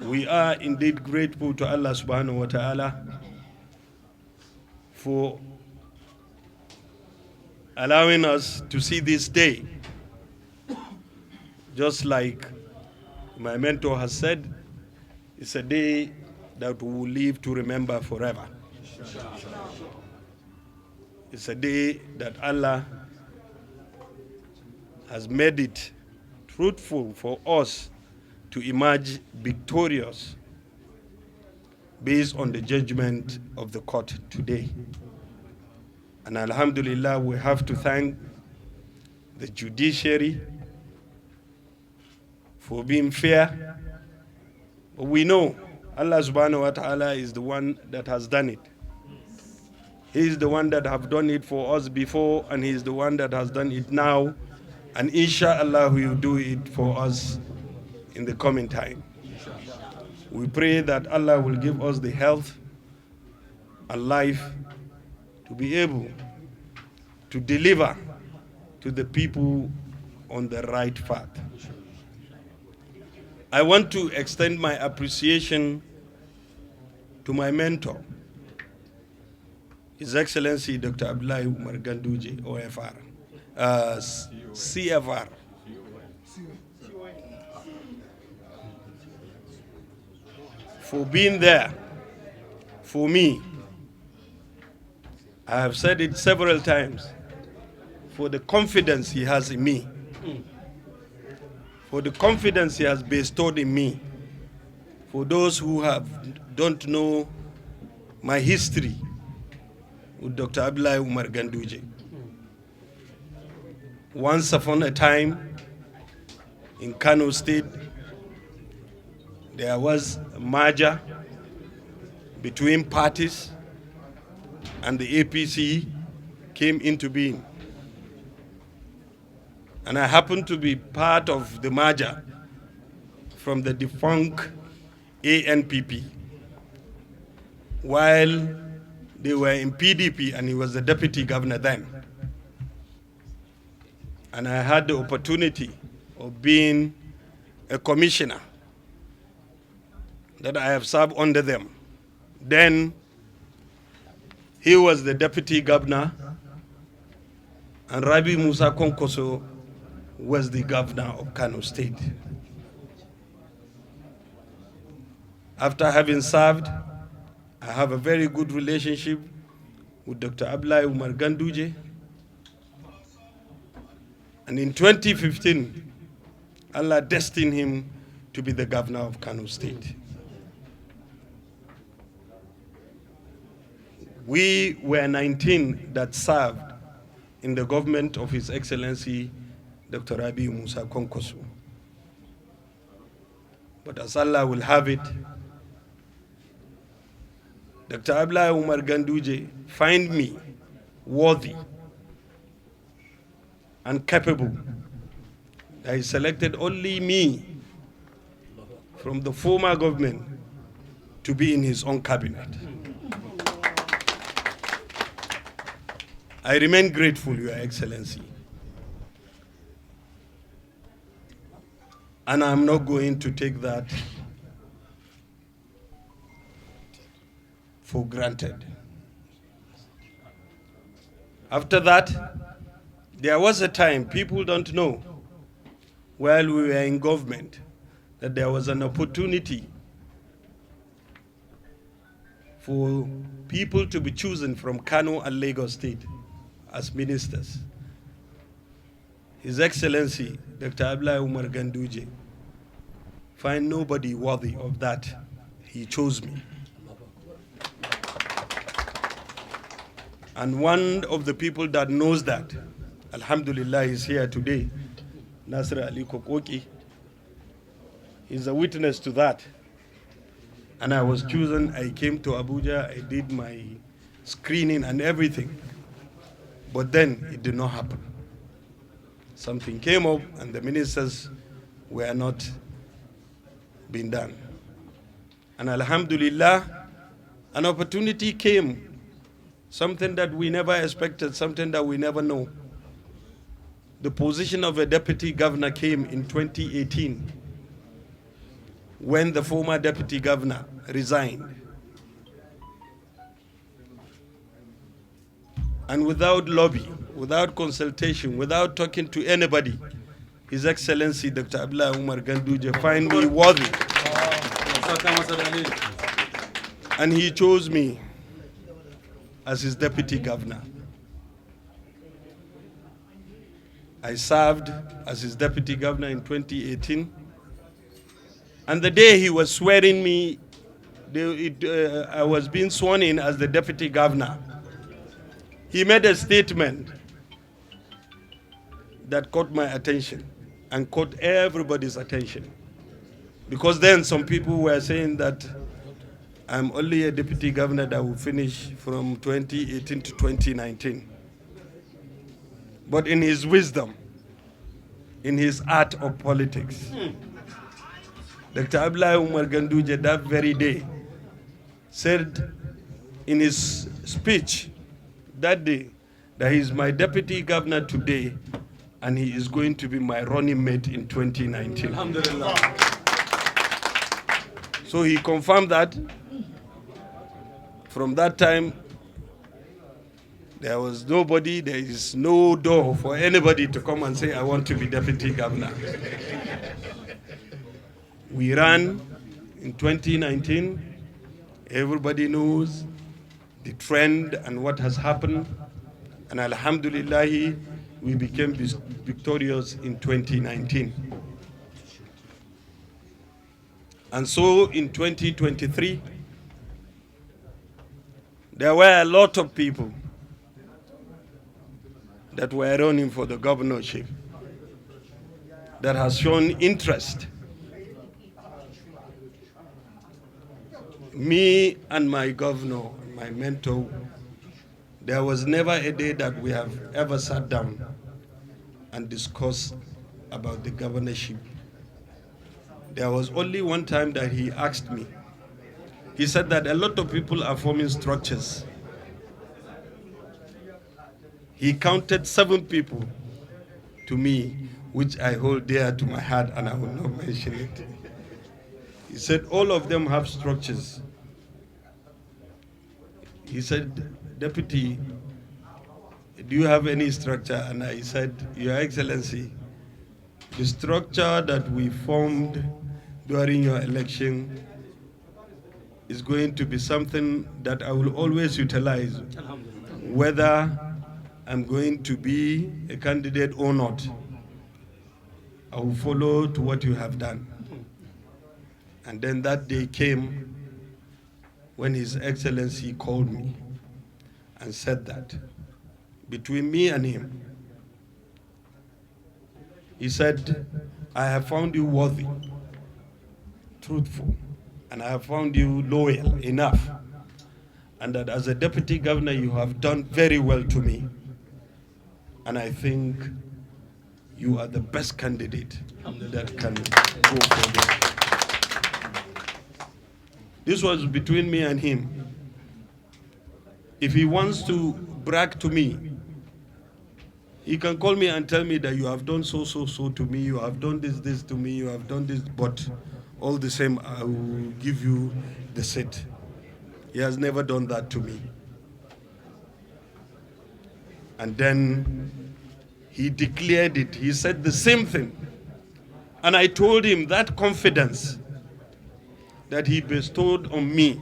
We are indeed grateful to Allah subhanahu wa ta'ala for allowing us to see this day. Just like my mentor has said, it's a day that we will live to remember forever. It's a day that Allah has made it fruitful for us to emerge victorious based on the judgment of the court today. And alhamdulillah, we have to thank the judiciary for being fair. But we know Allah subhanahu wa ta'ala is the one that has done it. He is the one that have done it for us before, and he is the one that has done it now. And inshallah, he will do it for us in the coming time. We pray that Allah will give us the health and life to be able to deliver to the people on the right path. I want to extend my appreciation to my mentor, His Excellency Dr. Abdullahi Umar Ganduje, OFR, CFR. For being there for me. I have said it several times, for the confidence he has in me, for the confidence he has bestowed in me. For those who don't know my history with Dr. Abdullahi Umar Ganduje. Once upon a time in Kano State, there was a merger between parties, and the APC came into being. And I happened to be part of the merger from the defunct ANPP, while they were in PDP, and he was the deputy governor then. And I had the opportunity of being a commissioner that I have served under them. Then he was the deputy governor, and Rabi Musa Konkoso was the governor of Kano State. After having served, I have a very good relationship with Dr. Abdullahi Umar Ganduje. And in 2015, Allah destined him to be the governor of Kano State. We were 19 that served in the government of His Excellency Dr. Rabi Musa Konkosu. But as Allah will have it, Dr. Abdullahi Umar Ganduje find me worthy and capable. He selected only me from the former government to be in his own cabinet. I remain grateful, Your Excellency. And I'm not going to take that for granted. After that, there was a time, people don't know, while we were in government, that there was an opportunity for people to be chosen from Kano and Lagos State as ministers. His Excellency, Dr. Abdullahi Umar Ganduje, find nobody worthy of that. He chose me. And one of the people that knows that, alhamdulillah, is here today, Nasir Ali Kokoki. He's a witness to that. And I was chosen, I came to Abuja, I did my screening and everything. But then it did not happen. Something came up and the ministers were not being done. And alhamdulillah, an opportunity came, something that we never expected, something that we never know. The position of a deputy governor came in 2018. when the former deputy governor resigned. And without lobby, without consultation, without talking to anybody, His Excellency Dr. Abdullah Umar Ganduje find me worthy. And he chose me as his deputy governor. I served as his deputy governor in 2018. And the day he was swearing me, I was being sworn in as the deputy governor. He made a statement that caught my attention and caught everybody's attention. Because then some people were saying that I'm only a deputy governor that will finish from 2018 to 2019. But in his wisdom, in his art of politics, Dr. Abdullah Umar Ganduje that very day said in his speech that day that he is my deputy governor today and he is going to be my running mate in 2019. Alhamdulillah. So he confirmed that. From that time, there was nobody, there is no door for anybody to come and say, I want to be deputy governor. We ran in 2019. Everybody knows the trend and what has happened. And alhamdulillah, we became victorious in 2019. And so in 2023, there were a lot of people that were running for the governorship that has shown interest. Me and my governor, my mentor, there was never a day that we have ever sat down and discussed about the governorship. There was only one time that he asked me. He said that a lot of people are forming structures. He counted 7 people to me, which I hold dear to my heart, and I will not mention it. He said all of them have structures. He said, Deputy, do you have any structure? And I said, Your Excellency, the structure that we formed during your election is going to be something that I will always utilize, whether I'm going to be a candidate or not. I will follow to what you have done. And then that day came when His Excellency called me and said that between me and him, he said, I have found you worthy, truthful, and I have found you loyal enough, and that as a deputy governor you have done very well to me, and I think you are the best candidate that can go for this. This was between me and him. If he wants to brag to me, he can call me and tell me that you have done so to me, you have done this to me, you have done this, but all the same, I will give you the seat. He has never done that to me. And then he declared it. He said the same thing. And I told him that confidence that he bestowed on me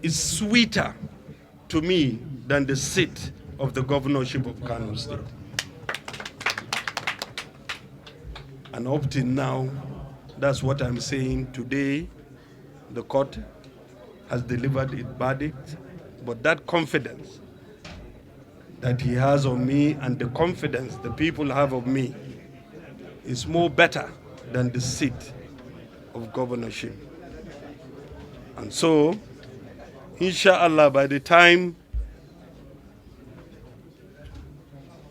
is sweeter to me than the seat of the governorship of Kano State. And up till now, that's what I'm saying. Today, the court has delivered its verdict, but that confidence that he has on me and the confidence the people have of me is more better than the seat of governorship. And so, inshallah, by the time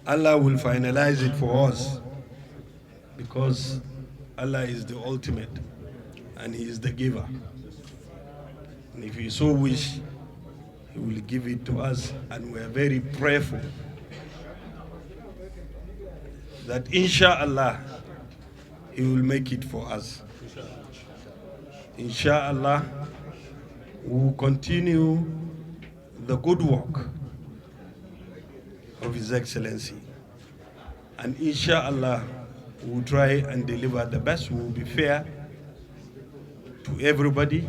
Allah will finalize it for us, because Allah is the ultimate and He is the giver. And if He so wish, He will give it to us, and we are very prayerful that inshallah he will make it for us. Inshallah, we will continue the good work of His Excellency. And inshallah, we will try and deliver the best. We will be fair to everybody.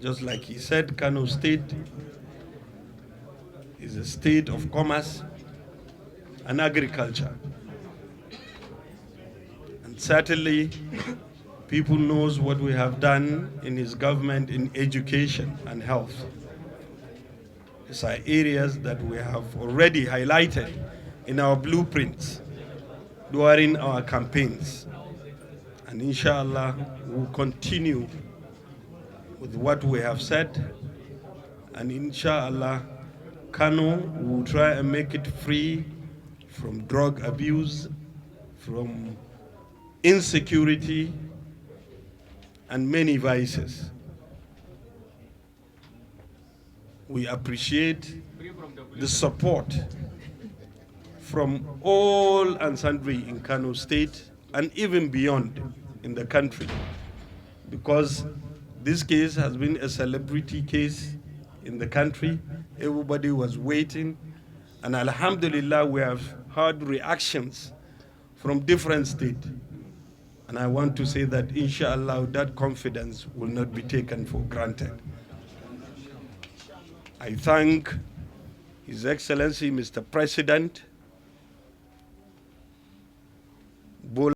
Just like he said, Kano State is a state of commerce and agriculture. And certainly, people knows what we have done in his government in education and health. These are areas that we have already highlighted in our blueprints during our campaigns. And inshallah, we'll continue with what we have said. And inshallah, Kano will try and make it free from drug abuse, from insecurity, and many vices. We appreciate the support from all and sundry in Kano State and even beyond in the country, because this case has been a celebrity case in the country. Everybody was waiting, and alhamdulillah, we have heard reactions from different states. And I want to say that inshallah, that confidence will not be taken for granted. I thank His Excellency, Mr. President Bola